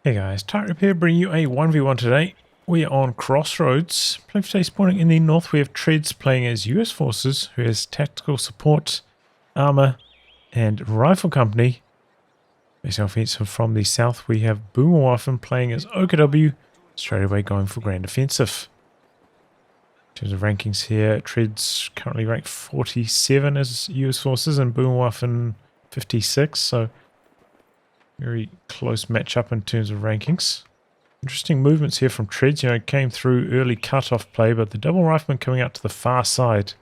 Hey guys, Type here bringing you a 1v1 today. We are on Crossroads. Playing today spawning in the north we have Treadz playing as US forces, who has tactical support, armor, and rifle company. Facing offensive from the south we have Boomerwaffen playing as OKW, straight away going for grand offensive. In terms of rankings here, Treadz currently ranked 47 as US forces and Boomerwaffen 56, so very close matchup in terms of rankings. Interesting movements here from Treadz. You know, came through early cut-off play, but the double rifleman coming out to the far side.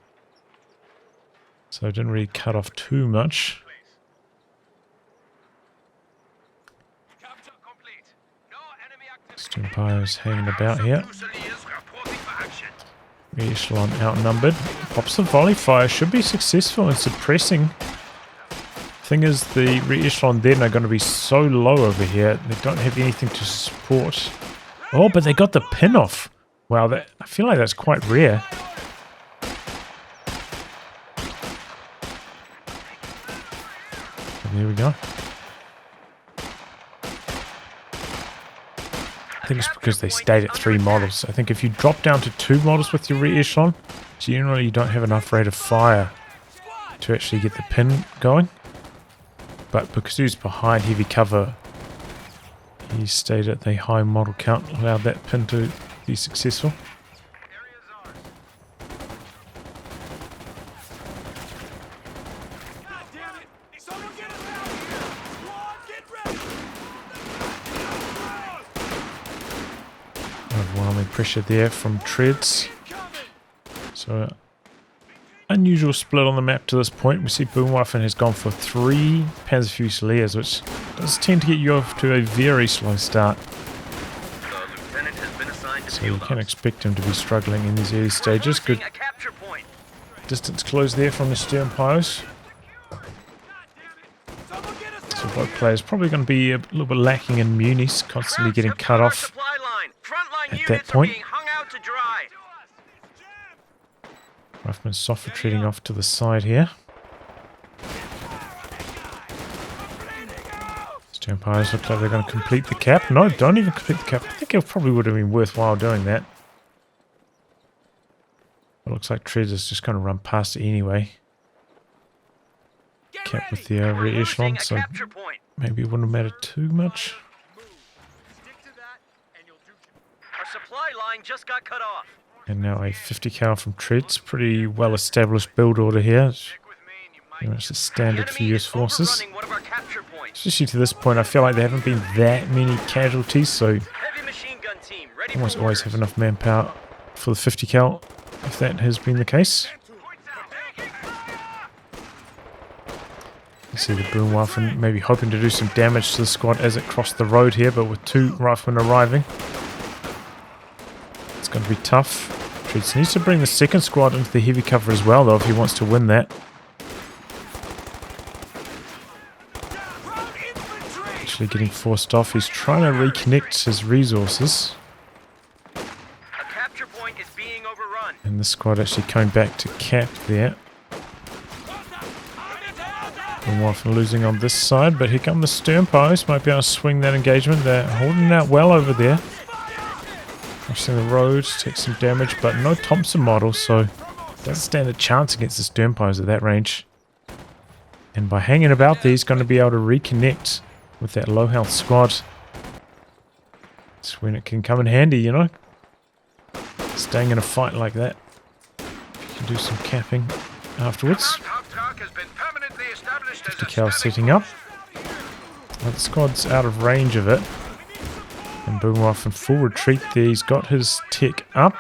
So it didn't really cut off too much. Empires hanging about here. Echelon outnumbered. Pops the volley fire. Should be successful in suppressing. Thing is, the re-echelon then are going to be so low over here. They don't have anything to support. Oh, but they got the pin off. Wow, that, I feel like that's quite rare. And there we go. I think it's because they stayed at 3 models. I think if you drop down to 2 models with your re-echelon, generally you don't have enough rate of fire to actually get the pin going. But because he was behind heavy cover, he stayed at the high model count, allowed that pin to be successful. Overwhelming pressure there from Treadz. So unusual split on the map to this point. We see Boomerwaffen has gone for 3 Panzerfusiliers, which does tend to get you off to a very slow start. So you can expect him to be struggling in these early stages. Good distance close there from the stern piles. So both players probably going to be a little bit lacking in munis, constantly getting cut off at that point. Rifleman soft retreating off to the side here. Stern piles look like they're going to complete the cap. No, don't even complete the cap. I think it probably would have been worthwhile doing that. It looks like Treadz is just going to run past it anyway. Cap with the re-echelon, so maybe it wouldn't have mattered too much. Our supply line just got cut off. And now a 50 cal from Treadz. Pretty well established build order here. Pretty much the standard for US forces. Especially to this point, I feel like there haven't been that many casualties, so almost always have enough manpower for the 50 cal, if that has been the case. You see the Boomerwaffen maybe hoping to do some damage to the squad as it crossed the road here, but with 2 riflemen arriving, it's going to be tough. Treadz needs to bring the second squad into the heavy cover as well, though, if he wants to win that. Actually getting forced off. He's trying to reconnect his resources. A capture point is being overrun. And the squad actually coming back to cap there. Boomerwaffen losing on this side, but here come the stern posts. Might be able to swing that engagement. They're holding out well over there. Crossing the road, take some damage, but no Thompson model, so doesn't stand a chance against the stern piles at that range. And by hanging about there, he's going to be able to reconnect with that low health squad. That's when it can come in handy, you know. Staying in a fight like that. You can do some capping afterwards. 50 cal setting up. Well, the squad's out of range of it. And Boomerwaffen full retreat there. He's got his tech up.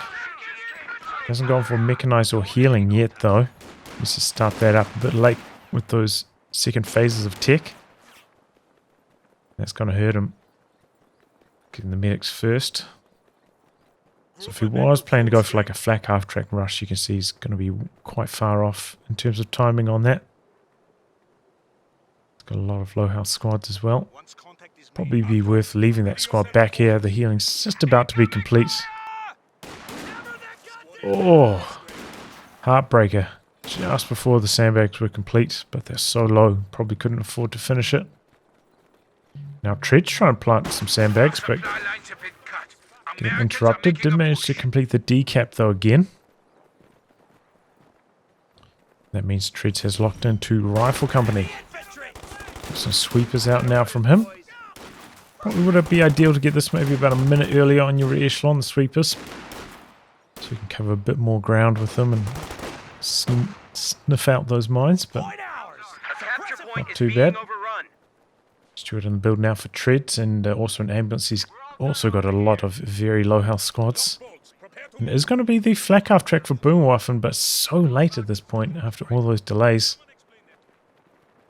Hasn't gone for mechanized or healing yet, though. Needs to start that up a bit late with those second phases of tech. That's going to hurt him. Getting the medics first. So if he was planning to go for like a flak half-track rush, you can see he's going to be quite far off in terms of timing on that. He's got a lot of low health squads as well. Probably be worth leaving that squad back here. The healing's just about to be complete. Oh, heartbreaker. Just before the sandbags were complete, but they're so low. Probably couldn't afford to finish it. Now Treadz trying to plant some sandbags, but Supply lines have been cut. getting Americans are interrupted. making Did a manage to push. complete the decap though again. That means Treadz has locked into Rifle Company. Some sweepers out now from him. Probably would it be ideal to get this maybe about a minute earlier on your rear echelon, the sweepers. So you can cover a bit more ground with them and sniff out those mines, but A capture point not is too being bad. overrun. Stuart in the build now for Treadz, and also an ambulance. He's also got a lot of very low health squads. And it is going to be the flak half track for Boomerwaffen, but so late at this point after all those delays.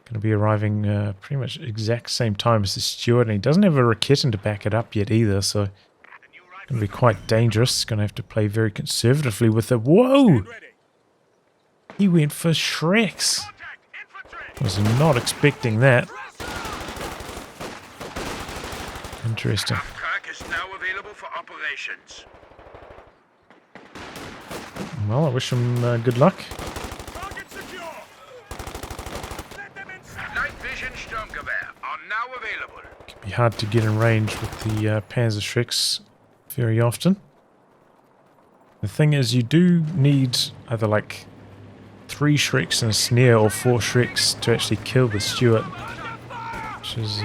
Going to be arriving pretty much exact same time as the Stuart, and he doesn't have a Raketin to back it up yet either, so going to be quite dangerous. Going to have to play very conservatively with it. Whoa! He went for Shreks. Was not expecting that. Interesting. Crack is now available for operations. Well, I wish him good luck. Night vision Sturmgewehr are now available. Can be hard to get in range with the Panzer Shreks very often. The thing is, you do need either like 3 Shreks and a snare or 4 Shreks to actually kill the Stuart, which is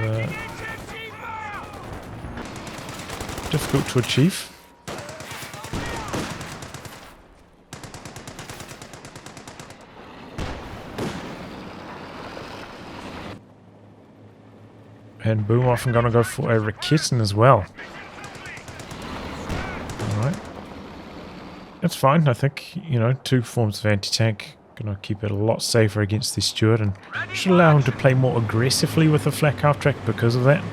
difficult to achieve. And Boomerwaffen gonna go for a Raketin as well. Alright. That's fine, I think, you know, 2 forms of anti-tank. Gonna keep it a lot safer against this Stuart and should allow him to play more aggressively with the flak half track because of that.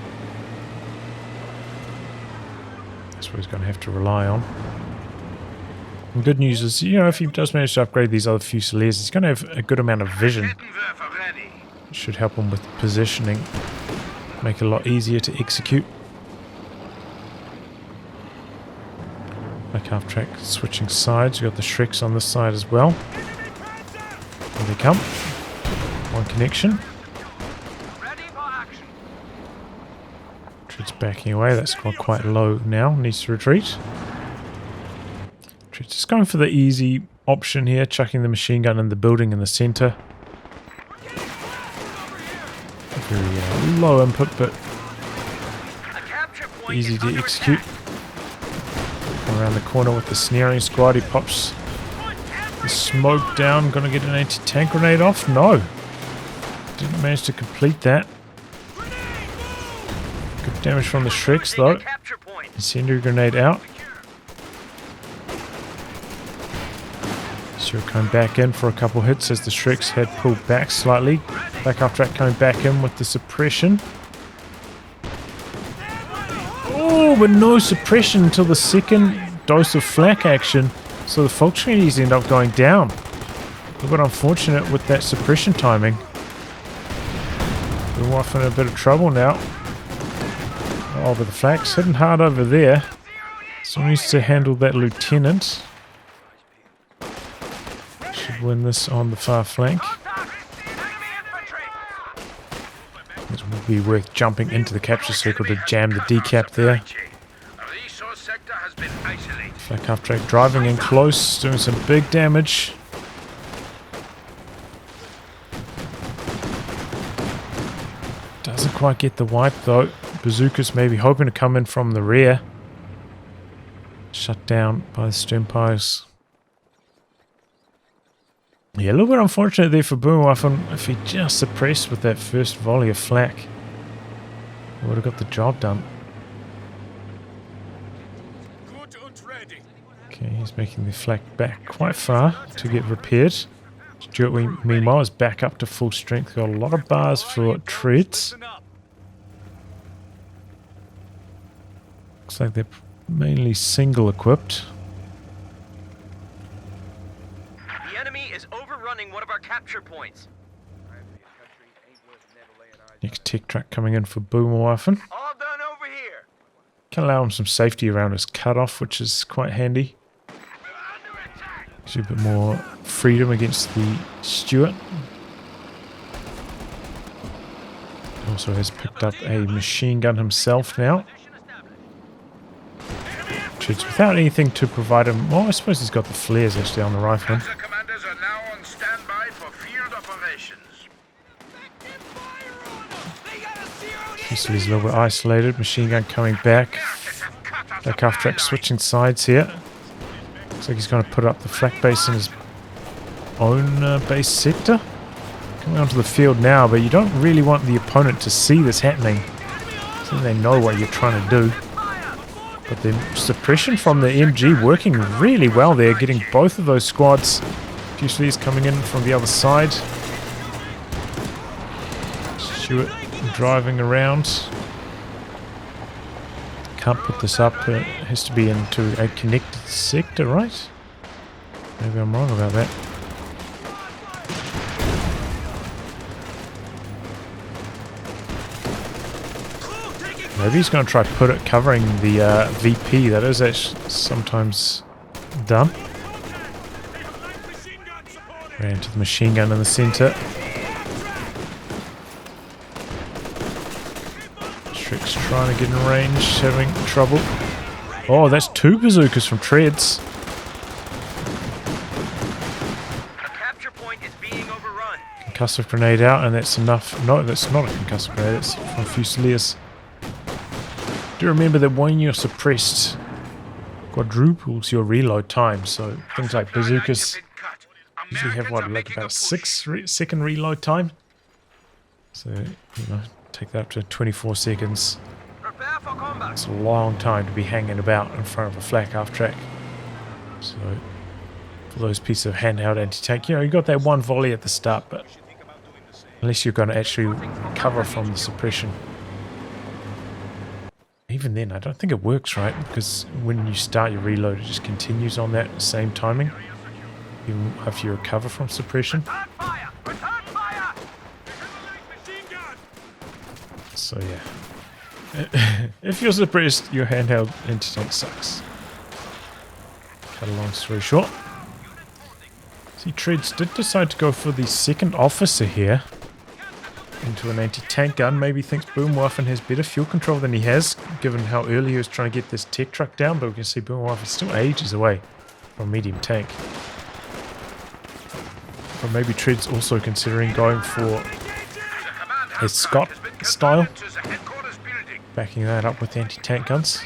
That's what he's gonna have to rely on. And good news is, you know, if he does manage to upgrade these other Fusiliers, he's gonna have a good amount of vision. Kettenwerfer ready. It should help him with positioning. Make it a lot easier to execute. Like half track switching sides. You've got the Shreks on this side as well. Here they come. One connection. Ready for action. Treadz backing away. That's quite low now. Needs to retreat. Treadz just going for the easy option here. Chucking the machine gun in the building in the center. Very low input, but A capture point easy is to under execute. Around the corner with the snaring squad, he pops the smoke down. Gonna get an anti-tank grenade off? No. Didn't manage to complete that. Good damage from the Shreks attack. though. Capture point. Incendiary grenade out. So coming back in for a couple hits as the Shreks had pulled back slightly. Back half track coming back in with the suppression. Oh, but no suppression until the second dose of flak action. So the Volkswagens end up going down. A bit unfortunate with that suppression timing. We're off in a bit of trouble now. Oh, but the flak's hitting hard over there. Someone needs to handle that lieutenant. Should win this on the far flank. It would be worth jumping into the capture circle to jam the decap there. Resource sector has been isolated. Flak half track driving in close, doing some big damage. Doesn't quite get the wipe though. Bazookas maybe hoping to come in from the rear. Shut down by the Sturmpires. Yeah, a little bit unfortunate there for Boomerwaffen. If he just suppressed with that first volley of flak, he would have got the job done. Okay, he's making the flak back quite far to get repaired. Stuart, meanwhile, is back up to full strength. Got a lot of bars for Treadz. Looks like they're mainly single equipped. The enemy is overrunning one of our capture points. Next tech truck coming in for Boomerwaffen. All done over here. Can allow him some safety around his cutoff, which is quite handy. Gives you a bit more freedom against the Stuart. Also has picked up a machine gun himself now. Treadz without anything to provide him. Well, I suppose he's got the flares actually on the rifle. The commanders are now on standby for field operations. He's a little bit isolated. Machine gun coming back. Black half track switching sides here. Looks like he's going to put up the flak base in his own base sector. Coming onto the field now, but you don't really want the opponent to see this happening. So they know what you're trying to do. But the suppression from the MG working really well there, getting both of those squads. Fusiliers coming in from the other side. Stewart driving around. Can't put this up. It has to be into a connected sector, right? Maybe I'm wrong about that. Maybe he's going to try to put it covering the VP. That is actually sometimes done. Ran to the machine gun in the center. Shrek's trying to get in range, having trouble. Oh, that's 2 bazookas from Treadz. A capture point is being overrun. Concussive grenade out, and that's enough. No, that's not a concussive grenade. It's from Fusiliers. Do remember that when you're suppressed, quadruples your reload time. So things like bazookas usually have what, like about a 6-second reload time. So take that up to 24 seconds. Prepare for combat. It's a long time to be hanging about in front of a flak half track. So for those pieces of handheld anti-tank, you got that one volley at the start, but unless you're going to actually cover from the suppression. Even then, I don't think it works, right? Because when you start your reload, it just continues on that same timing, even after you recover from suppression. So yeah, if you're suppressed, your handheld anti-tank sucks. Cut a long story short. See, Treadz did decide to go for the second officer here. Into an anti-tank gun. Maybe thinks Boomerwaffen has better fuel control than he has, given how early he was trying to get this tech truck down, but we can see Boomerwaffen still ages away from medium tank. But maybe Treadz also considering going for a Scott style, backing that up with anti-tank guns.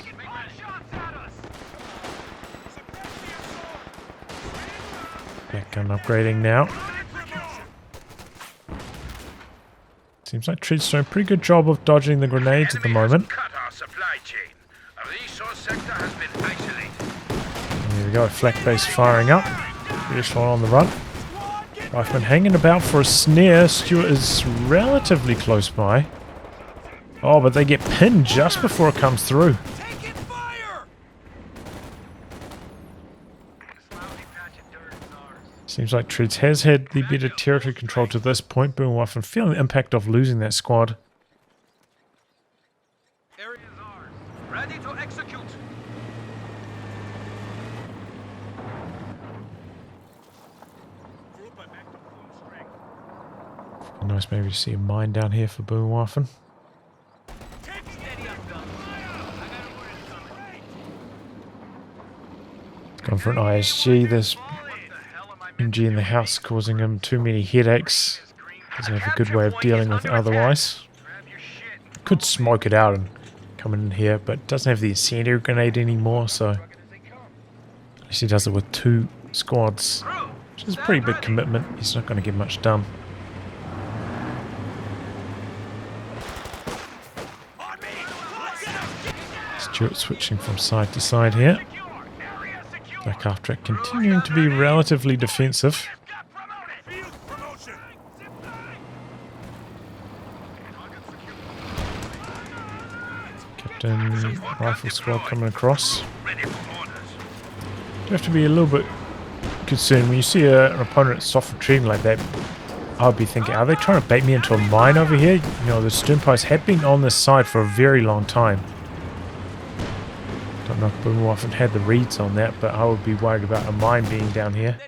Back gun upgrading now. Seems like Treadz doing a pretty good job of dodging the grenades at the moment. And there we go, flak base firing up. British one on the run. Rifleman hanging about for a snare. Stewart is relatively close by. Oh, but they get pinned just before it comes through. Seems like Treadz has had the better territory control to this point. Boomerwaffen feeling the impact of losing that squad. Area is ours. Ready to execute. Nice maybe to see a mine down here for Boomerwaffen. Gone for an ISG. There's MG in the house causing him too many headaches. Doesn't have a good way of dealing with it otherwise. Could smoke it out and come in here, but doesn't have the incendiary grenade anymore, so at least he does it with 2 squads, which is a pretty big commitment. He's not going to get much done. Stewart switching from side to side here. Black half track continuing to be relatively defensive. Captain rifle squad coming across. You have to be a little bit concerned when you see an opponent soft retreating like that. I'll be thinking, are they trying to bait me into a mine over here? You know, the Sternposts have been on this side for a very long time. Don't know if Boomerwaffen had the reads on that, but I would be worried about a mine being down here.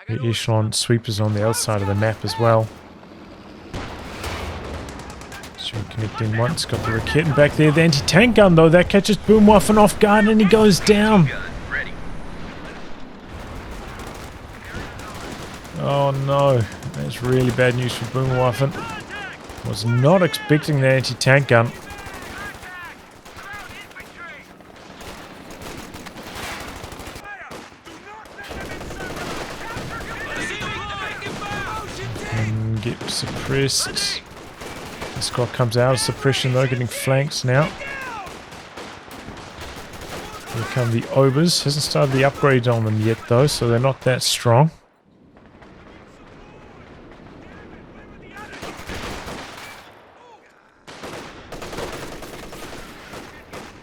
The echelon sweepers on the other side of the map as well. Connecting once, got the Raketen back there. The anti-tank gun though, that catches Boomerwaffen off guard and he goes down. Gun ready. Oh no, that's really bad news for Boomerwaffen. Was not expecting the anti-tank gun. And get suppressed. The squad comes out of suppression though, getting flanked now. Here come the Obers. Hasn't started the upgrade on them yet though, so they're not that strong.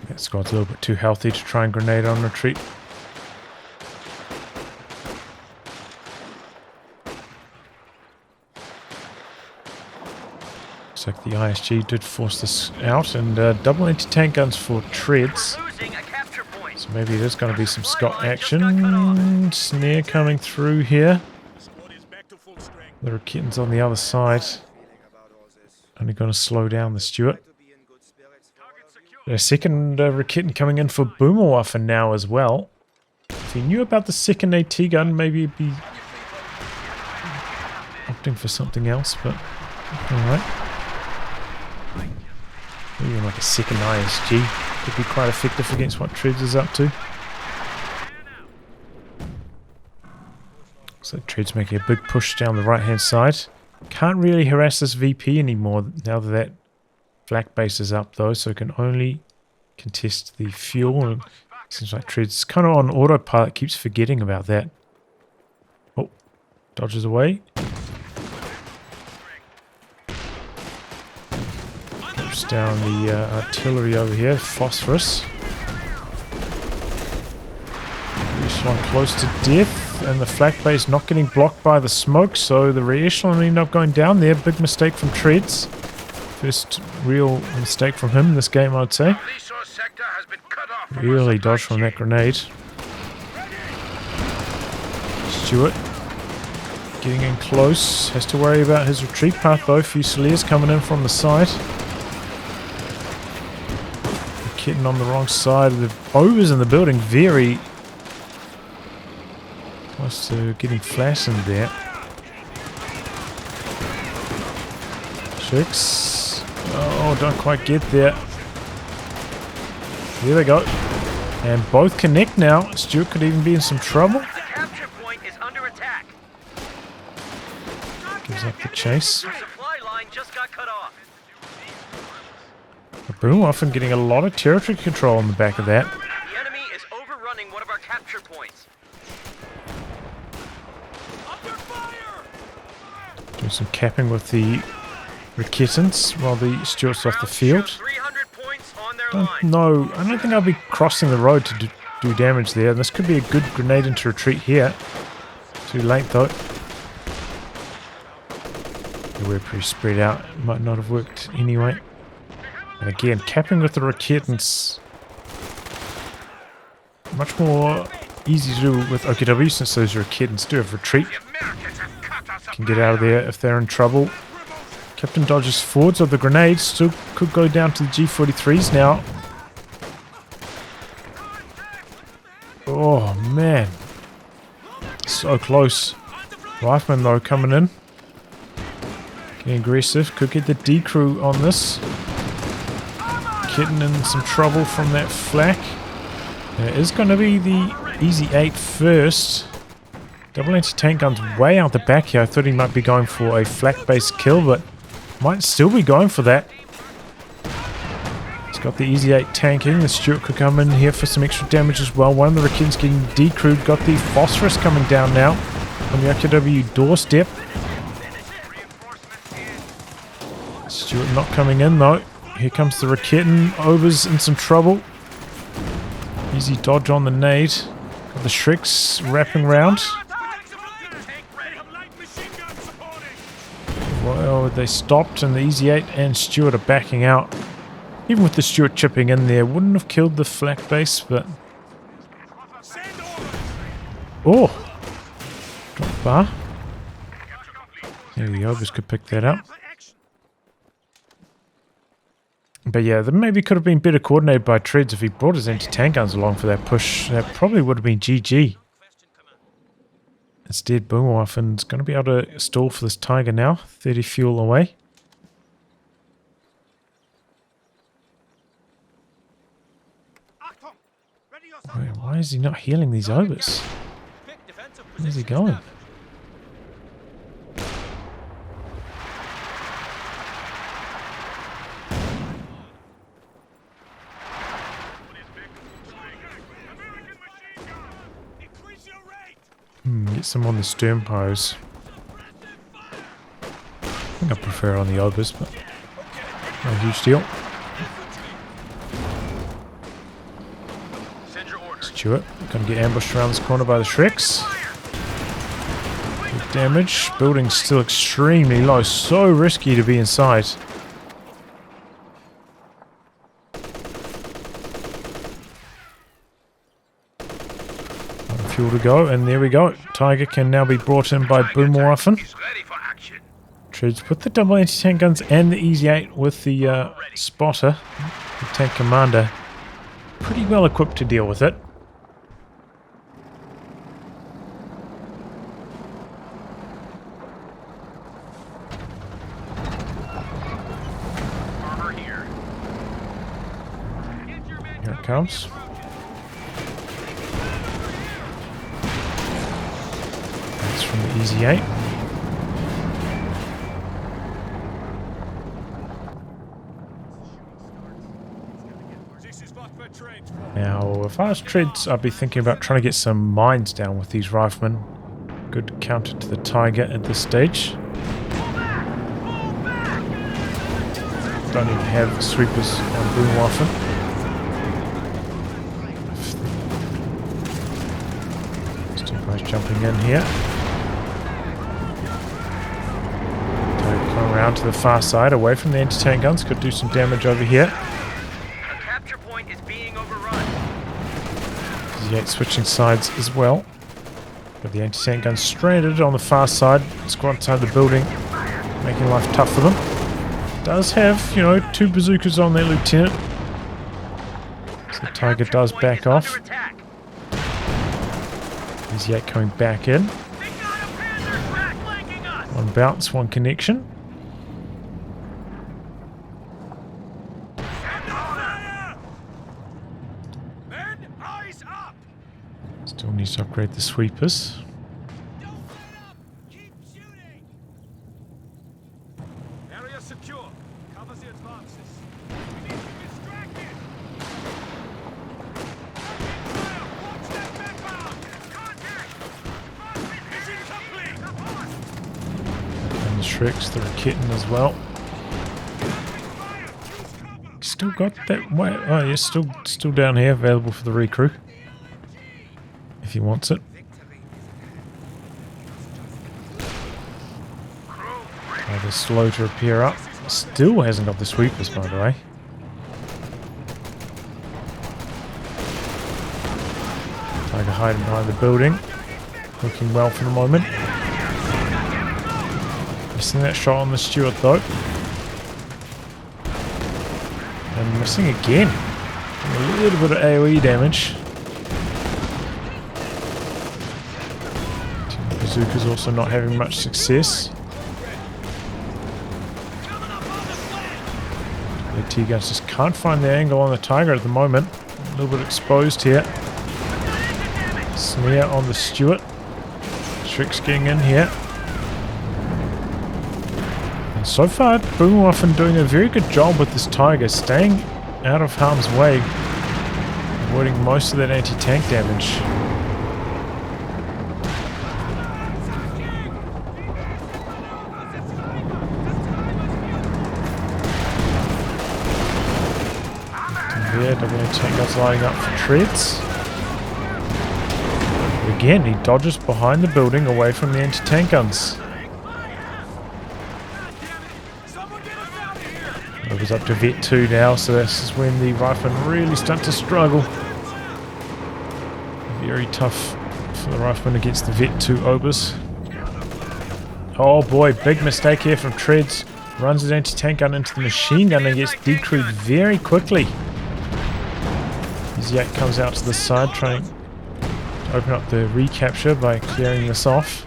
That squad's a little bit too healthy to try and grenade on retreat. Looks like the ISG did force this out, and double anti-tank guns for Treadz. Losing a capture point. So maybe there's going to be some Scott action. Snare coming through here. The Raketen's on the other side. Only going to slow down the Stuart. A second Raketen coming in for Boomerwaffen now as well. If he knew about the second AT gun, maybe he'd be opting for something else, but alright. Even like a second ISG could be quite effective against what Treadz is up to. So Treadz making a big push down the right hand side. Can't really harass this VP anymore now that flak base is up though, so can only contest the fuel. And seems like Treadz kind of on autopilot, keeps forgetting about that. Oh, dodges away. Drops down the artillery over here, phosphorus. This one close to death, and the flak base not getting blocked by the smoke, so the re-echelon ended up going down there. Big mistake from Treadz. First real mistake from him this game, I'd say. Really dodged from that grenade. Stuart getting in close. Has to worry about his retreat path though. Fusiliers coming in from the side. Getting on the wrong side. The Overs in the building very close to getting flattened there. Chicks. Oh, don't quite get there. Here they go. And both connect now. Stuart could even be in some trouble. The capture point is under attack. Gives up the chase. Your supply line just got cut off. Boomerwaffen getting a lot of territory control on the back of that. The enemy is overrunning one of our capture points. Doing some capping with the Raketens while the Stuart's off the field. 300 points on their I line. don't think I'll be crossing the road to do damage there. This could be a good grenade into retreat here. Too late though. We're pretty spread out. It might not have worked anyway. And again, capping with the Raketens. Much more easy to do with OKW since those Raketens do have retreat. Can get out of there if they're in trouble. Captain dodges forward, so the grenades still could go down to the G43s now. Oh man. So close. Rifleman though coming in. Getting aggressive. Could get the D crew on this. Getting in some trouble from that flak. It is going to be the Easy 8 first. Double anti-tank gun's way out the back here. I thought he might be going for a flak-based kill, but might still be going for that. He's got the Easy 8 tanking. The Stuart could come in here for some extra damage as well. One of the Raketens getting decrewed. Got the phosphorus coming down now on the OKW doorstep. Stuart not coming in though. Here comes the Raketen. Ober's in some trouble. Easy dodge on the nade. Got the Shreks wrapping round. Well, they stopped and the Easy 8 and Stuart are backing out. Even with the Stuart chipping in there, wouldn't have killed the flak base, but... Oh! Drop bar. Maybe the Obers could pick that up. But yeah, that maybe could have been better coordinated by Treadz if he brought his anti-tank guns along for that push. That probably would have been GG. Instead, Boomerwaffen's going to be able to stall for this Tiger now. 30 fuel away. Why is he not healing these obers? Where's he going? Get some on the stern pose. I think I prefer it on the obers, but no huge deal. Stuart, gonna get ambushed around this corner by the Shreks. Good damage. Building's still extremely low. So risky to be inside. Fuel to go, and there we go. Tiger can now be brought in by Boomerwaffen. Treadz with the double anti-tank guns and the Easy 8 with the spotter, the tank commander. Pretty well equipped to deal with it. Here it comes. That's from the Easy 8. Now, if I was Treadz, I'd be thinking about trying to get some mines down with these riflemen. Good counter to the Tiger at this stage. Don't even have the sweepers on Boomerwaffen. Jumping in here. Come around to the far side, away from the anti-tank guns. Could do some damage over here. A capture point is being overrun. Z8 switching sides as well. But the anti-tank guns stranded on the far side. Squad inside the building, making life tough for them. Does have, you know, 2 bazookas on their lieutenant. So the Tiger does back off. Easy 8 coming back in. One bounce, one connection. Still needs to upgrade the sweepers. Area secure. Cover the advances. And the Shreks, the Raketen as well. Still got that way. Oh yeah, still down here, available for the recrew. If he wants it. They're slow to repair up. Still hasn't got the sweepers, by the way. Tiger hiding behind the building. Looking well for the moment. Missing that shot on the Stuart though. And missing again. A little bit of AoE damage. Bazooka's also not having much success. The T-guns just can't find the angle on the Tiger at the moment. A little bit exposed here. Smear on the Stuart. Shreks getting in here. And so far, Boomerwaffen doing a very good job with this Tiger, staying out of harm's way, avoiding most of that anti-tank damage. There, double anti-tank guns lining up for Treadz. Again, he dodges behind the building away from the anti-tank guns. Moves up to Vet 2 now, so this is when the riflemen really start to struggle. Very tough for the riflemen against the Vet 2 obers. Oh boy, big mistake here from Treadz. Runs his anti-tank gun into the machine gun and gets decrewed very quickly. Yak comes out to the side trying to open up the recapture by clearing this off.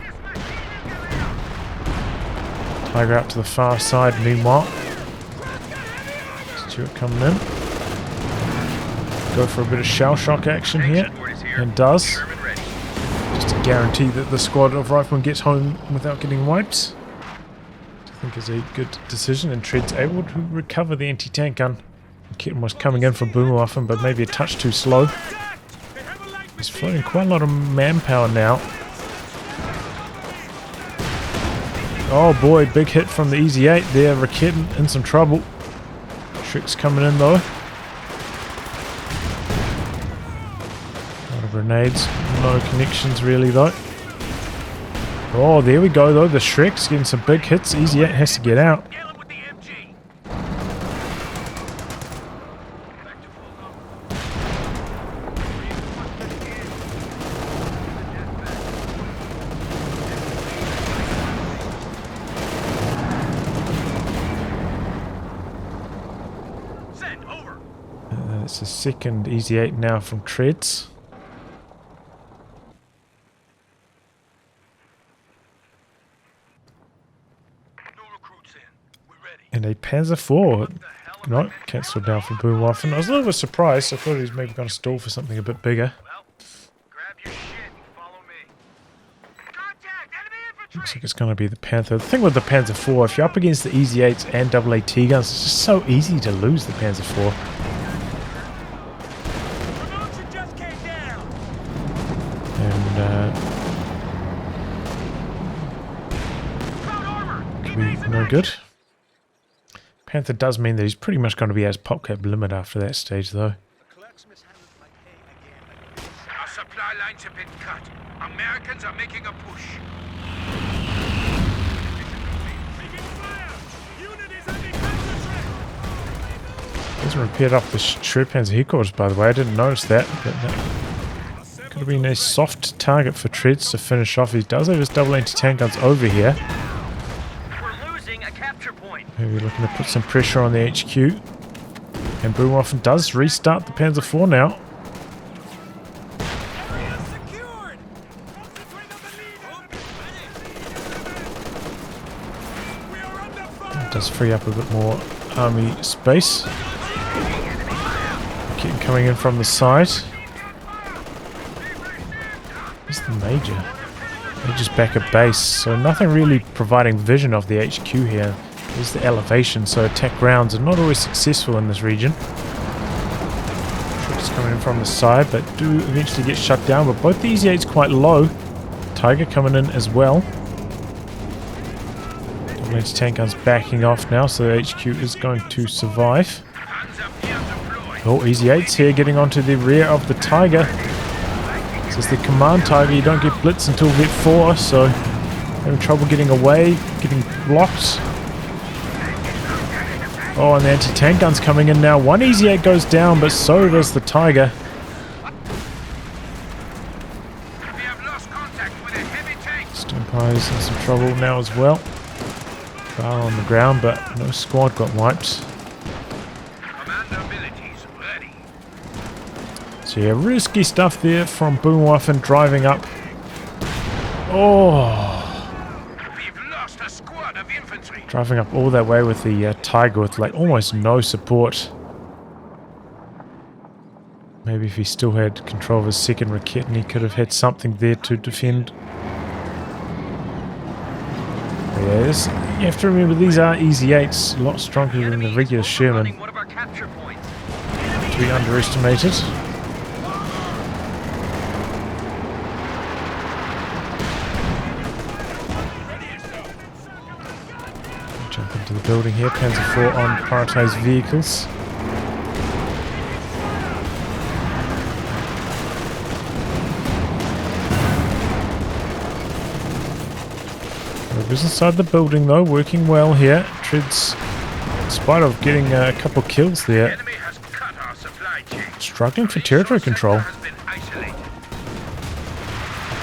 Tiger out to the far side meanwhile. Stuart coming in. Go for a bit of shell shock action here. And does. Just to guarantee that the squad of riflemen gets home without getting wiped. I think is a good decision, and Treadz able to recover the anti-tank gun. Kitten was coming in for Boomerwaffen, but maybe a touch too slow. He's floating quite a lot of manpower now. Oh boy, big hit from the Easy 8 there. Rakitten in some trouble. Shrek's coming in though. A lot of grenades. No connections really though. Oh, there we go though. The Shrek's getting some big hits. Easy 8 has to get out. It's a second Easy 8 now from Treadz. And a Panzer IV. No, cancelled down from Boomerwaffen. I was a little bit surprised. I thought he was maybe going to stall for something a bit bigger. Looks like it's going to be the Panther. The thing with the Panzer IV, if you're up against the Easy 8s and AAT guns, it's just so easy to lose the Panzer IV. Could be no good. Panther does mean that he's pretty much going to be at his pop cap limit after that stage, though. Our supply lines have been cut. Americans are making a push. Hasn't repaired up the Shred Panzer headquarters, by the way. I didn't notice that. But could have been a soft target for Treadz to finish off. He does have his double anti-tank guns over here. We're losing a capture point. Maybe looking to put some pressure on the HQ. And Boomerwaffen does restart the Panzer IV now. It does free up a bit more army space. Keep coming in from the side. Where's the Major? Major's back at base, so nothing really providing vision of the HQ here. There's the elevation, so attack rounds are not always successful in this region. Troops coming in from the side, but do eventually get shut down, but both the Easy 8's quite low. Tiger coming in as well. Double anti-tank guns backing off now, so the HQ is going to survive. Oh, Easy 8's here getting onto the rear of the Tiger. This is the command Tiger. You don't get blitz until Vet 4, so having trouble getting away, getting blocked. Oh, and the anti-tank gun's coming in now. One Easy 8 goes down, but so does the Tiger. Stonepies in some trouble now as well. Bar on the ground, but no squad got wiped. So yeah, risky stuff there from Boomerwaffen driving up. Oh! We've lost a squad of infantry. Driving up all that way with the Tiger with like almost no support. Maybe if he still had control of his second Rakitten, he could have had something there to defend. Yes, you have to remember these are Easy 8s, a lot stronger than the regular Sherman. To be underestimated. Jump into the building here, Panzer IV on prioritized vehicles. Rovers inside the building though, working well here. Treadz, in spite of getting a couple kills there, struggling for territory control.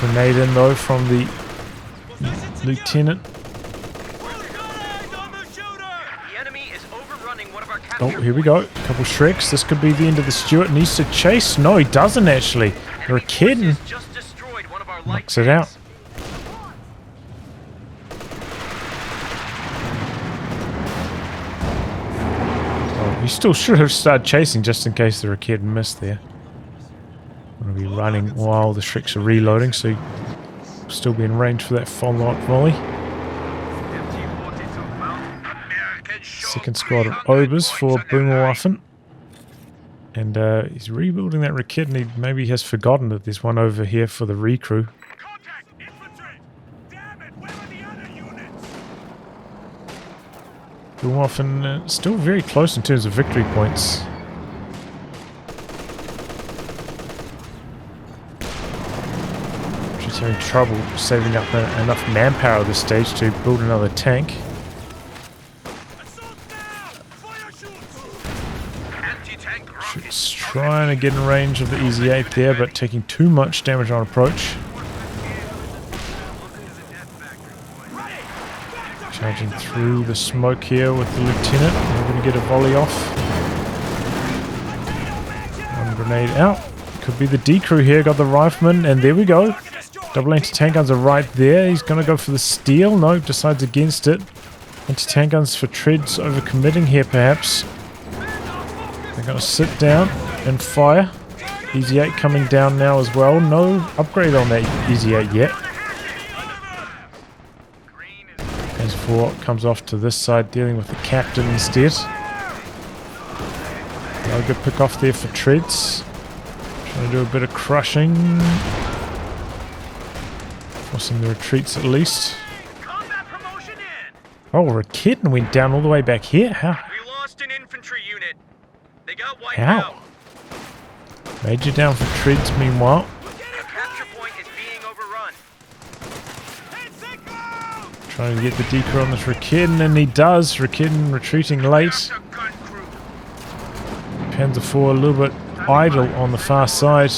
Grenade in though from the lieutenant. Oh, here we go. A couple Shreks. This could be the end of the Stuart. Needs to chase. No, he doesn't actually. They're a kid and Just destroyed one of our light knocks it out. tanks. Oh, he still should have started chasing just in case the kid missed there. I'm going to be running while the Shreks are reloading, so he'll still be in range for that follow-up volley. Second squad of Obers for Boomerwaffen. And he's rebuilding that Rakit, and he maybe has forgotten that there's one over here for the recrew. Boomerwaffen still very close in terms of victory points. She's having trouble saving up enough manpower at this stage to build another tank. She's trying to get in range of the Easy 8 there, but taking too much damage on approach. Charging through the smoke here with the lieutenant. We're going to get a volley off. One grenade out. Could be the decrew here. Got the rifleman, and there we go. Double anti-tank guns are right there. He's going to go for the steal. No, decides against it. Anti-tank guns for Treadz overcommitting here, perhaps. They're going to sit down and fire. Easy 8 coming down now as well. No upgrade on that Easy 8 yet. As 4 comes off to this side, dealing with the captain instead. No good pick off there for Treadz. Trying to do a bit of crushing. Forcing the retreats at least. Oh, Rakit went down all the way back here. How? We lost an infantry unit. They got wiped How? out. Major down for Treadz meanwhile. The capture point is being overrun. Trying to get the decrew on this Rakit, and he does. Rakit retreating late. Panzer IV a little bit idle on the far side.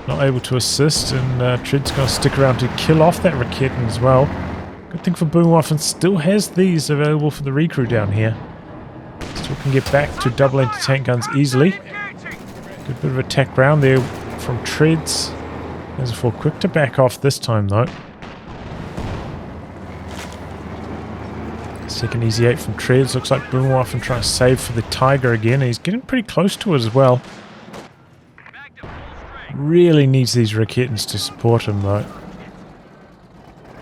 Not able to assist, and Treadz going to stick around to kill off that Rakit as well. Good thing for Boomerwaffen, still has these available for the recrew down here. Still can get back to double anti-tank guns easily. Good bit of attack round there from Treadz. Panzer IV quick to back off this time though. Second Easy 8 from Treadz. Looks like Boomerwaffen trying to save for the Tiger again. He's getting pretty close to it as well. Really needs these Rakitans to support him though.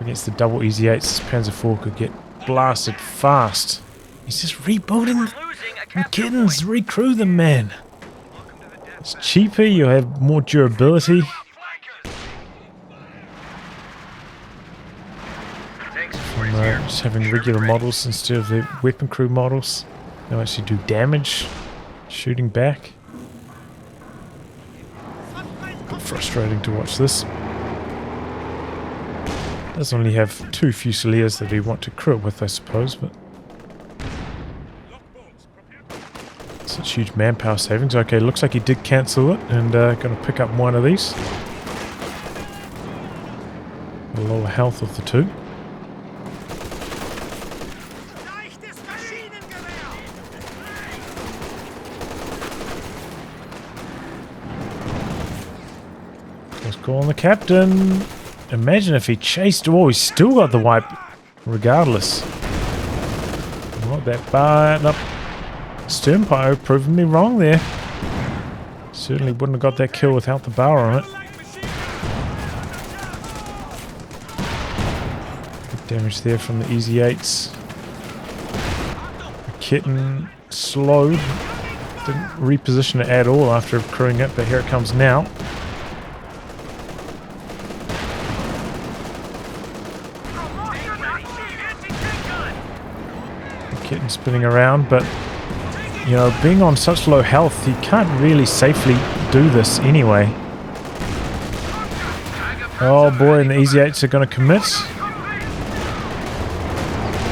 Against the double Easy 8s, this Panzer IV could get blasted fast. He's just rebuilding the Rakitans. Recrew them, man. It's cheaper, you have more durability. From just having regular models instead of the weapon crew models. They'll actually do damage shooting back. Bit frustrating to watch this. Does only have 2 Fusiliers that we want to crew it with, I suppose, but such huge manpower savings. Okay, looks like he did cancel it, and going to pick up one of these. The lower health of the 2. Let's call on the captain. Imagine if he chased. Oh, he's still got the wipe regardless. Not that bad. Up. Sternpire proving me wrong there. Certainly wouldn't have got that kill without the bower on it. Good damage there from the Easy 8s. The kitten slowed. Didn't reposition it at all after crewing it, but here it comes now. Kitten spinning around, but you know, being on such low health, he can't really safely do this anyway. Oh boy, and the Easy 8s are going to commit.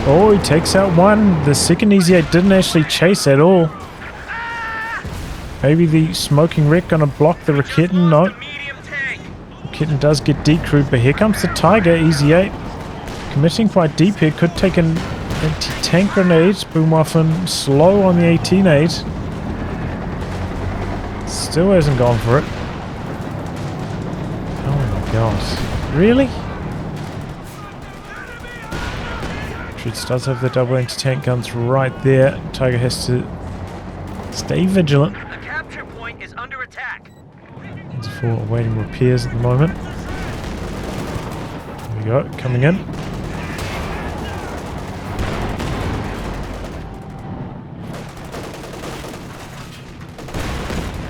Oh, he takes out one. The second Easy 8 didn't actually chase at all. Maybe the smoking wreck going to block the Rakitten. No. Rakitten does get decrewed, but here comes the Tiger. Easy 8 committing quite deep here. Could take an Anti-tank grenades. Boomerwaffen slow on the 18-8. Still hasn't gone for it. Oh my god. Really? Treadz does have the double anti-tank guns right there. Tiger has to stay vigilant. The capture point is under attack. It's for awaiting repairs at the moment. There we go, coming in.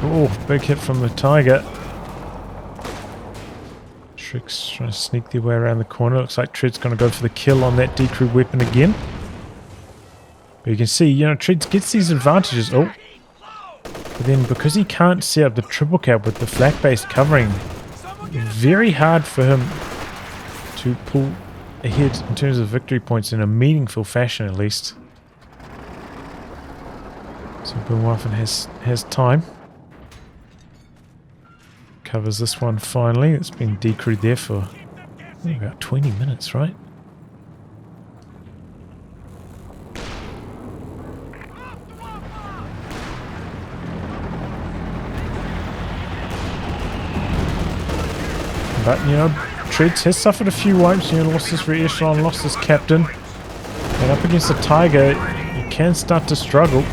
Oh, big hit from the Tiger. Trick's trying to sneak their way around the corner. Looks like Treadz going to go for the kill on that decrew weapon again. But you can see, you know, Treadz gets these advantages. Oh. But then because he can't set up the triple cap with the flak base covering, very hard for him to pull ahead in terms of victory points in a meaningful fashion at least. So Boomerwaffen has time. Covers this one finally. It's been decrewed there for about 20 minutes, right? But, you know, Treadz has suffered a few wipes. You know, lost his rear echelon, lost his captain. And up against the Tiger, you can start to struggle.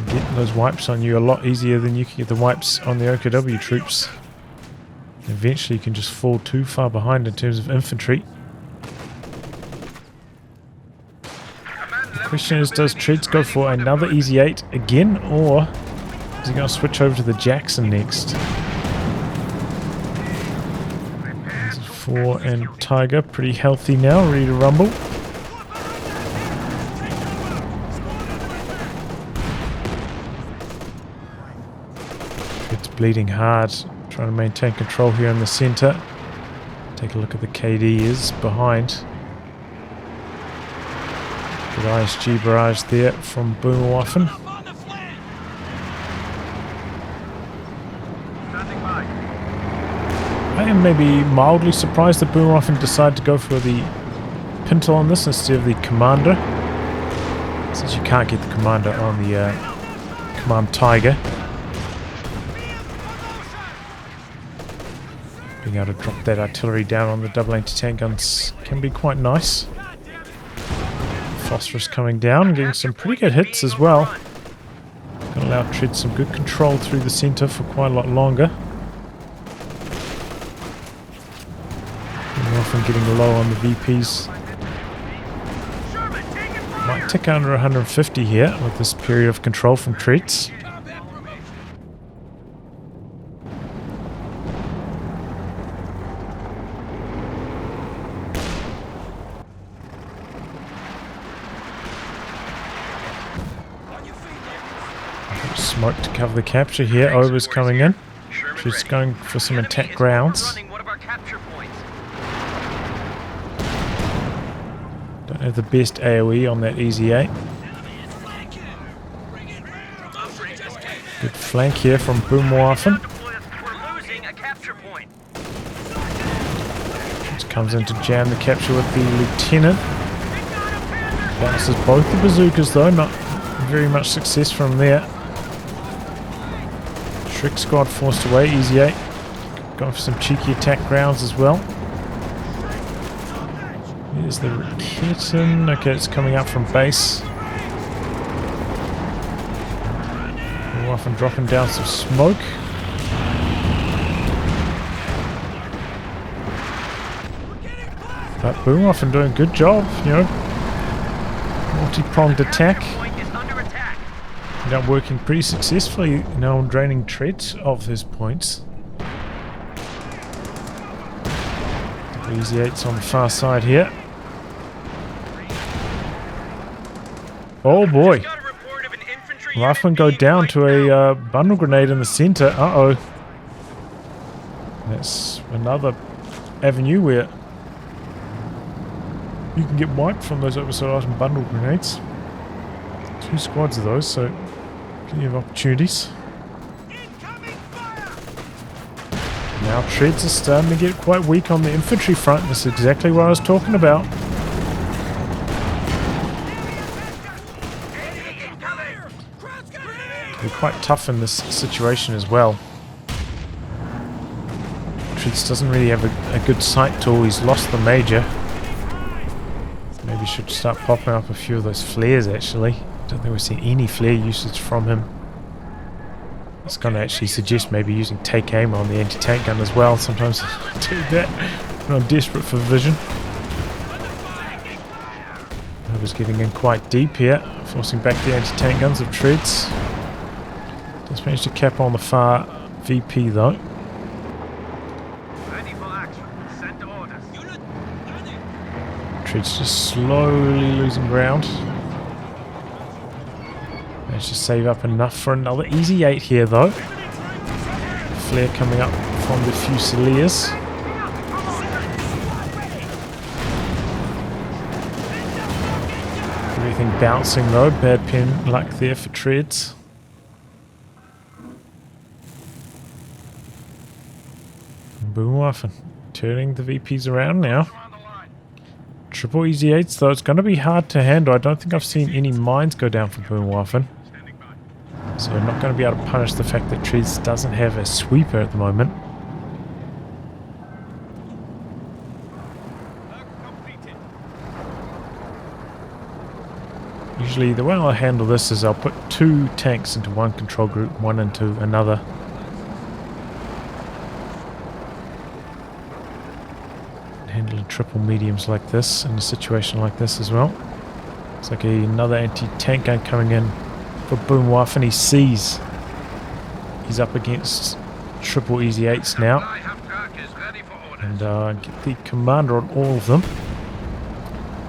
Getting those wipes on you a lot easier than you can get the wipes on the OKW troops. Eventually you can just fall too far behind in terms of infantry. The question is, does Treadz go for another easy 8 again, or is he going to switch over to the Jackson next? There's 4 and Tiger, pretty healthy now, ready to rumble. Bleeding hard, trying to maintain control here in the center. Take a look at the KD is behind. Good ISG barrage there from Boomerwaffen. I am maybe mildly surprised that Boomerwaffen decided to go for the Pintle on this instead of the Commander, since you can't get the Commander on the Command Tiger. Being able to drop that artillery down on the double anti-tank guns can be quite nice. Phosphorus coming down, getting some pretty good hits as well. Going to allow Treadz some good control through the centre for quite a lot longer. And often getting low on the VPs. Might tick under 150 here with this period of control from Treadz. Smoke to cover the capture here. Over's coming in. She's going for some attack grounds. Don't have the best AoE on that easy 8. Good flank here from Boomerwaffen. Just comes in to jam the capture with the lieutenant. Bounces both the bazookas though, not very much success from there. Trick squad forced away, easy 8. Going for some cheeky attack grounds as well. Here's the kitten. Okay, it's coming up from base. Boomerwaffen dropping down some smoke. But Boomerwaffen doing a good job, you know. Multi-pronged attack. Now working pretty successfully now on draining Treadz of his points. Easy 8's on the far side here. Oh boy. Riflemen go down to a bundle grenade in the center. Uh-oh. That's another avenue where you can get wiped from those oversold item bundle grenades. 2 squads of those, so plenty of opportunities. Now Treadz is starting to get quite weak on the infantry front. That's exactly what I was talking about. They're quite tough in this situation as well. Treadz doesn't really have a good sight tool. He's lost the major. Maybe should start popping up a few of those flares actually. Don't think we've seen any flare usage from him. It's going to actually suggest maybe using take aim on the anti-tank gun as well. Sometimes I do that when I'm desperate for vision. I was getting in quite deep here, forcing back the anti-tank guns of Treadz. Just managed to cap on the far VP though. Ready for action. Send orders. Unit ready. Treadz just slowly losing ground. Managed to save up enough for another easy 8 here though. Flare coming up from the Fusiliers. Everything bouncing though, bad pin luck there for Treadz. Boomerwaffen turning the VPs around now. Triple easy 8s though, it's going to be hard to handle. I don't think I've seen any mines go down for Boomerwaffen. So I'm not going to be able to punish the fact that Treadz doesn't have a sweeper at the moment. Usually the way I'll handle this is I'll put 2 tanks into one control group, one into another. Handling triple mediums like this in a situation like this as well. It's like another anti-tank gun coming in for Boomerwaffen. He sees he's up against triple easy 8s now. And get the commander on all of them.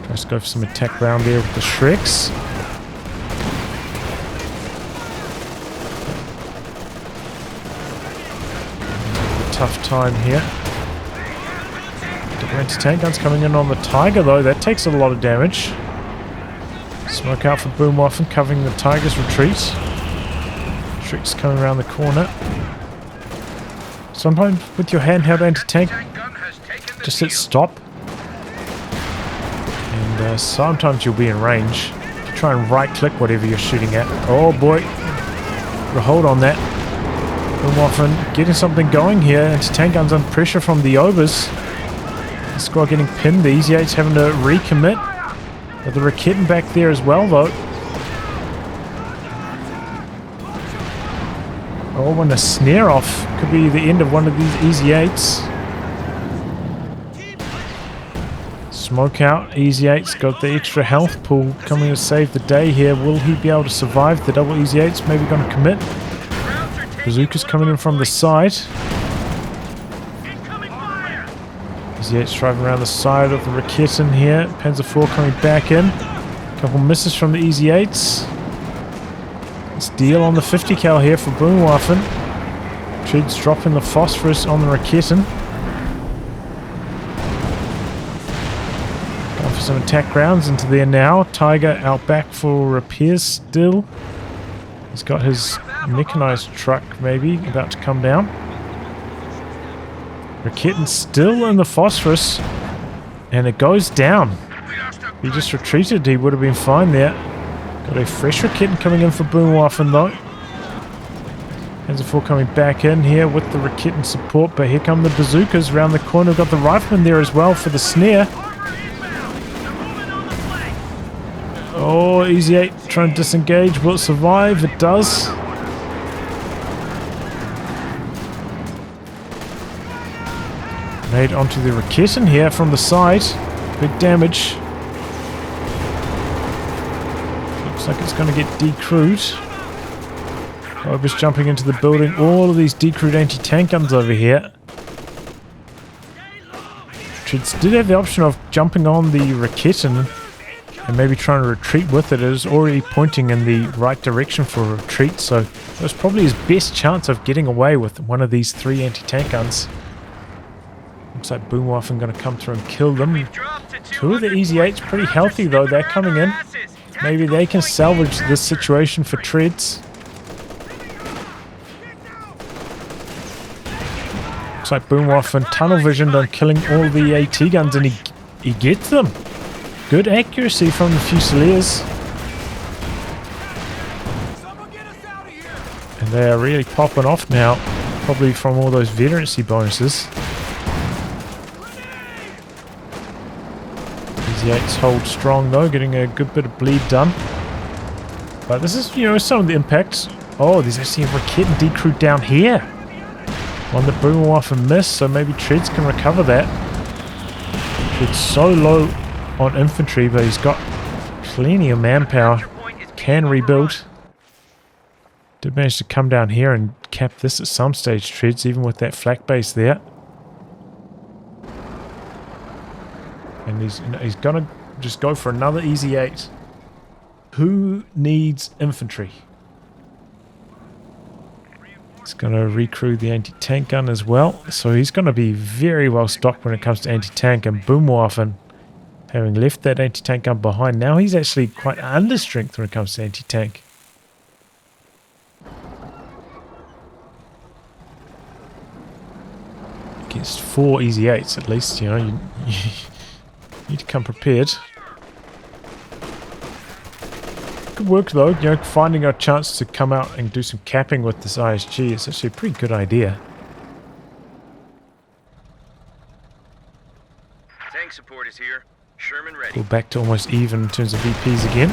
Tries to go for some attack round there with the Shreks. Tough time here. Double anti-tank guns coming in on the Tiger though. That takes a lot of damage. Smoke out for Boomerwaffen, covering the Tiger's retreat. Shreks coming around the corner. Sometimes with your handheld anti-tank, just hit stop. And sometimes you'll be in range. You try and right-click whatever you're shooting at. Oh boy. Put a hold on that. Boomerwaffen getting something going here. Anti-tank guns under pressure from the Obers. The squad getting pinned. The Easy 8's having to recommit. But the Raketen back there as well though. Oh, when a snare off. Could be the end of one of these Easy 8s. Smoke out. Easy 8's got the extra health pool coming to save the day here. Will he be able to survive? The double Easy 8's maybe going to commit. Bazooka's coming in from the side. Easy 8's driving around the side of the Raketen here. Panzer IV coming back in. A couple misses from the Easy 8's. Let's deal on the 50 cal here for Boomerwaffen. Treadz dropping the phosphorus on the Raketen. Going for some attack rounds into there now. Tiger out back for repairs still. He's got his mechanized truck maybe about to come down. Raketen still in the phosphorus. And it goes down. If he just retreated, he would have been fine there. Got a fresh Raketen coming in for Boomerwaffen though. Panzer IV coming back in here with the Raketen support, but here come the bazookas around the corner. We've got the rifleman there as well for the snare. Oh, Easy 8 trying to disengage. Will it survive? It does. Made onto the Raketen here from the side. Big damage. Looks like it's going to get decrewed. Ober's jumping into the building. All of these decrewed anti-tank guns over here. Treadz did have the option of jumping on the Raketen and maybe trying to retreat with it. It is already pointing in the right direction for a retreat, so that was probably his best chance of getting away with one of these 3 anti-tank guns. Looks like Boomerwaffen going to come through and kill them. 2 of the Easy 8's pretty healthy though. They're coming in. Maybe they can salvage this situation for Treadz. Looks like Boomerwaffen tunnel visioned on killing all the AT guns, and he gets them. Good accuracy from the Fusiliers. And they are really popping off now, probably from all those veterancy bonuses. These Yates hold strong though, getting a good bit of bleed done. But this is, you know, some of the impacts. Oh, there's actually a Rakit and D crew down here. One that Boomerwaffen missed, so maybe Treadz can recover that. Treadz so low on infantry, but he's got plenty of manpower. Can rebuild. Did manage to come down here and cap this at some stage, Treadz, even with that flak base there. And he's gonna just go for another easy 8. Who needs infantry? He's going to recrew the anti-tank gun as well. So he's going to be very well stocked when it comes to anti-tank. And Boomerwaffen, having left that anti-tank gun behind, now he's actually quite under strength when it comes to anti-tank. Against 4 easy 8s at least, you know, you need to come prepared. Good work though, you know, finding a chance to come out and do some capping with this ISG is actually a pretty good idea. Tank support is here. Sherman ready. Go back to almost even in terms of VPs again.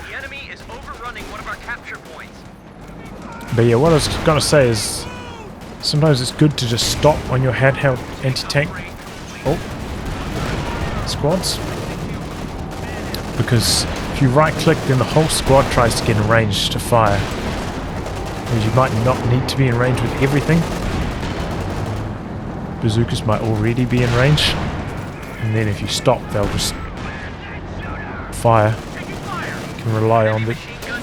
The enemy is overrunning one of our capture points. But yeah, what I was going to say is sometimes it's good to just stop on your handheld anti-tank squads. Because if you right click, then the whole squad tries to get in range to fire. Whereas you might not need to be in range with everything. Bazookas might already be in range. And then if you stop, they'll just fire. You can rely on the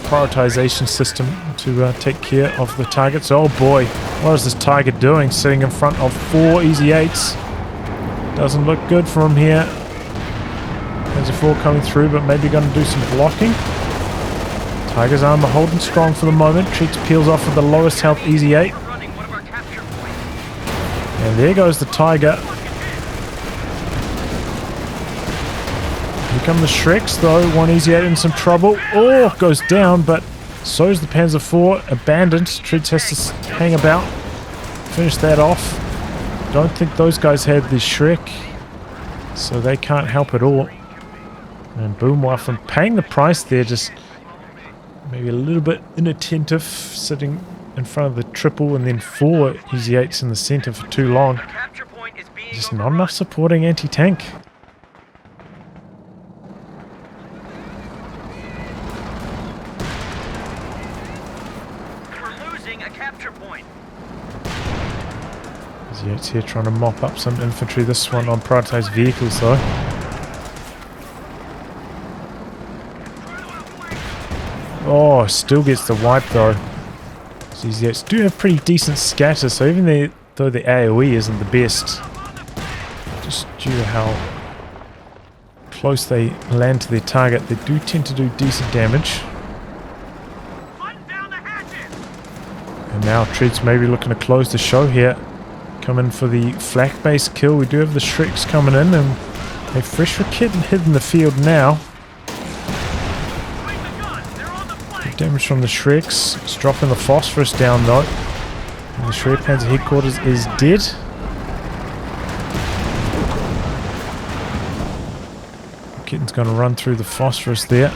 prioritization system to take care of the targets. Oh boy, what is this Tiger doing? Sitting in front of 4 easy 8s. Doesn't look good for him here. There's a 4 coming through, but maybe going to do some blocking. Tiger's armor holding strong for the moment. Treadz peels off with the lowest health easy 8. And there goes the Tiger. Here come the Shreks though. 1 easy 8 in some trouble. Oh, goes down, but so is the Panzer IV. Abandoned. Treadz has to hang about. Finish that off. Don't think those guys had the Shrek, so they can't help at all. And Boomerwaffen paying the price there, just maybe a little bit inattentive, sitting in front of the triple and then 4 easy 8s in the center for too long. Just not enough supporting anti-tank. We're losing a capture point. Easy 8s here trying to mop up some infantry. This one on prioritized vehicles though. Oh, still gets the wipe though. These Yates do have pretty decent scatter, so even though the AoE isn't the best, just due to how close they land to their target, they do tend to do decent damage. And now Treadz maybe looking to close the show here. Come in for the flak base kill. We do have the Shreks coming in, and a fresh Rakit hidden the field now. Damage from the Shreks. It's dropping the phosphorus down though. And the Shred Panzer headquarters is dead. Kitten's going to run through the phosphorus there.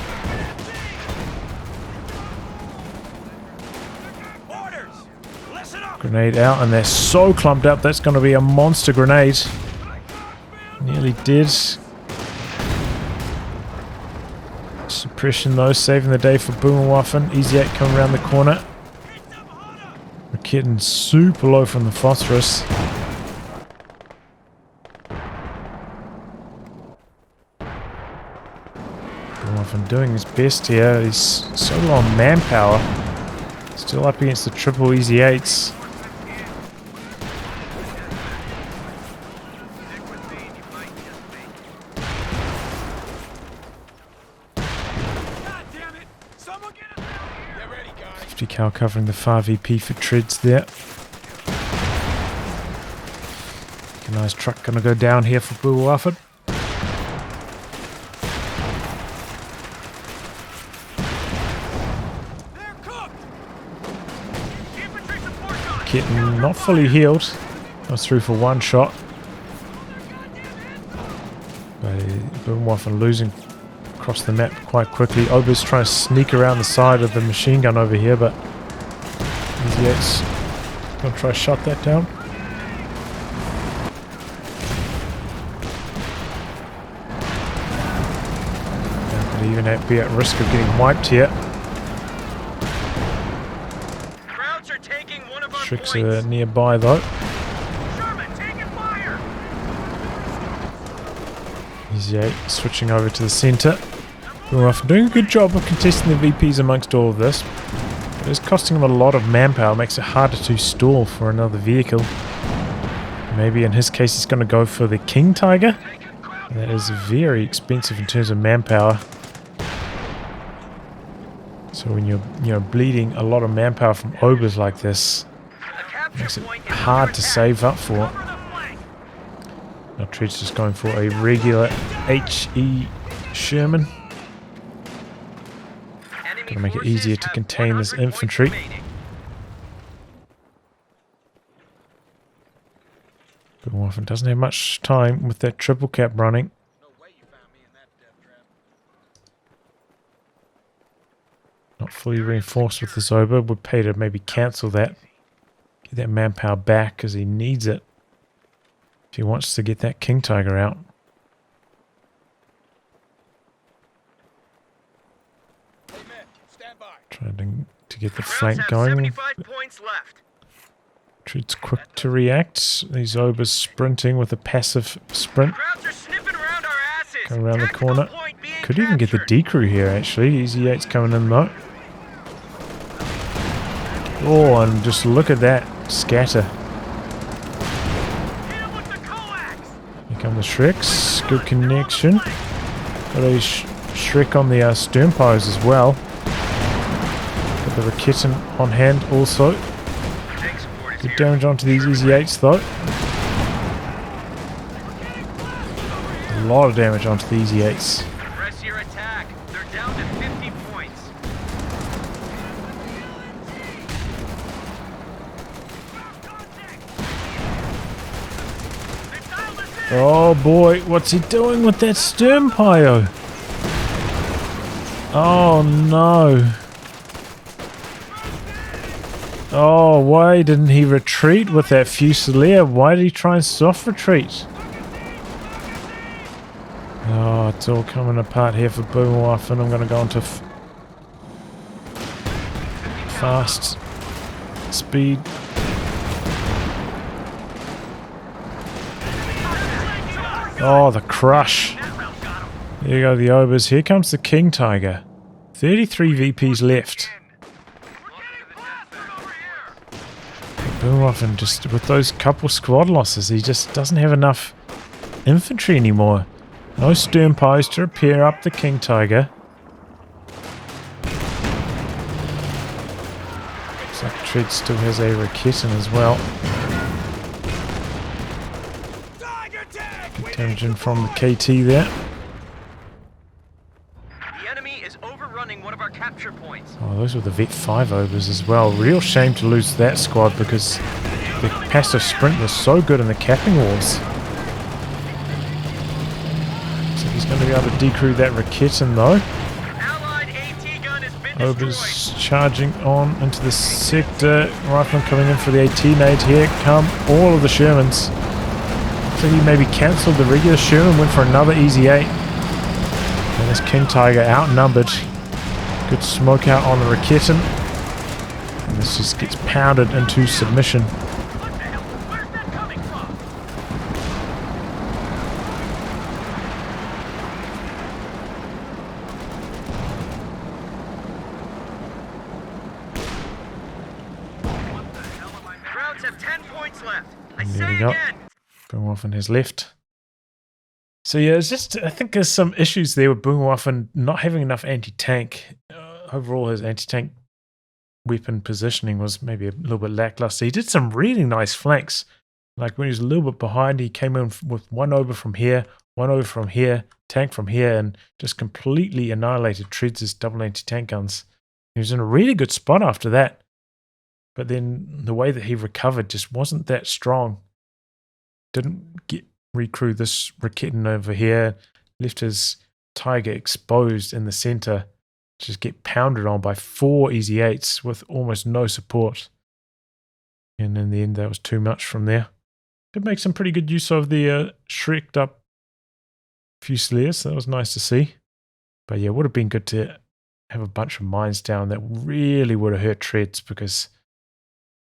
Grenade out, and they're so clumped up. That's going to be a monster grenade. Nearly did. Suppression though, saving the day for Boomerwaffen. Easy 8 coming around the corner. We're getting super low from the phosphorus. Boomerwaffen doing his best here. He's so low on manpower. Still up against the triple easy 8s. Cal covering the far VP for Treadz there. A nice truck gonna go down here for Boomerwaffen. kit not fully healed. Goes through for one shot. But Boomerwaffen losing across the map quite quickly. Ober's trying to sneak around the side of the machine gun over here, but Yates gonna try to shut that down. That could even be at risk of getting wiped here. Crowds are taking one of our Tricks points. are nearby though. Sherman, taking fire. Yates switching over to the centre. Boomerwaffen doing a good job of contesting the VPs amongst all of this. It is costing him a lot of manpower, makes it harder to stall for another vehicle. Maybe in his case he's going to go for the King Tiger. That is very expensive in terms of manpower. So when you're bleeding a lot of manpower from Obers like this, it makes it hard to save up for. Now Treadz just going for a regular HE Sherman. Gonna make it easier to contain this infantry. Boomerwaffen doesn't have much time with that triple cap running. Not fully reinforced with the Zoba. Would pay to maybe cancel that. Get that manpower back because he needs it. If he wants to get that King Tiger out. Trying to get the flank going. 75 points left. Treadz quick to react. These Obers sprinting with a passive sprint. Crowds are sniffing around our asses. Go around the Tactical corner. point being Could even get the captured. decrew here actually. Easy Yates coming in though. Oh, and just look at that scatter. Hit him with the coax. Here come the Shreks. Good connection. Got a Shrek on the stern pose as well. Got the Raketen on hand also. Good damage onto these Easy 8s though. A lot of damage onto the Easy 8s. Press your attack. They're down to 50 points. Oh boy, what's he doing with that stern pyo? Oh no. Oh, why didn't he retreat with that Fusilier? Why did he try and soft retreat? Oh, it's all coming apart here for Boomerwaffen. I'm going to go into fast speed. Oh, the crush. There you go, the Obers. Here comes the King Tiger. 33 VPs left. Boomerwaffen, just with those couple squad losses, he just doesn't have enough infantry anymore. No stern pies to repair up the King Tiger. Looks like Treadz still has a Raketen as well. Good damage in from the KT there. The enemy is overrunning one of our capture points. Oh, those were the Vet 5 Obers as well. Real shame to lose that squad because the passive sprint was so good in the capping wars. So he's going to be able to decrew that Raketen though. Allied AT gun has been Obers destroyed. charging on into the sector. Rifleman coming in for the AT nade. Here come all of the Shermans. So he maybe cancelled the regular Sherman, went for another Easy 8. And this King Tiger outnumbered. Good smoke out on the Raketen. And this just gets pounded into submission. What the hell? Where's that coming from? Crowds have 10 points left. I There say we go. again. Boomerwaffen has left. So yeah, it's just, I think there's some issues there with Boomerwaffen not having enough anti-tank. Overall, his anti-tank weapon positioning was maybe a little bit lackluster. He did some really nice flanks. Like when he was a little bit behind, he came in with one over from here, one over from here, tank from here, and just completely annihilated Treadz' double anti-tank guns. He was in a really good spot after that. But then the way that he recovered just wasn't that strong. Didn't get recrew this Raketin over here. Left his Tiger exposed in the center. Just get pounded on by 4 Easy 8s with almost no support. And in the end, that was too much from there. Did make some pretty good use of the shreked up Fusiliers. That was nice to see. But yeah, it would have been good to have a bunch of mines down. That really would have hurt Treadz because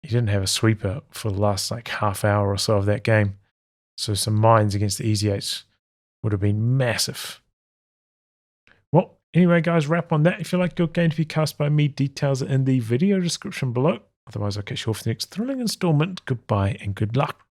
he didn't have a sweeper for the last like half hour or so of that game. So some mines against the Easy 8s would have been massive. Well, anyway, guys, wrap on that. If you like your game to be cast by me, details are in the video description below. Otherwise, I'll catch you off the next thrilling installment. Goodbye and good luck.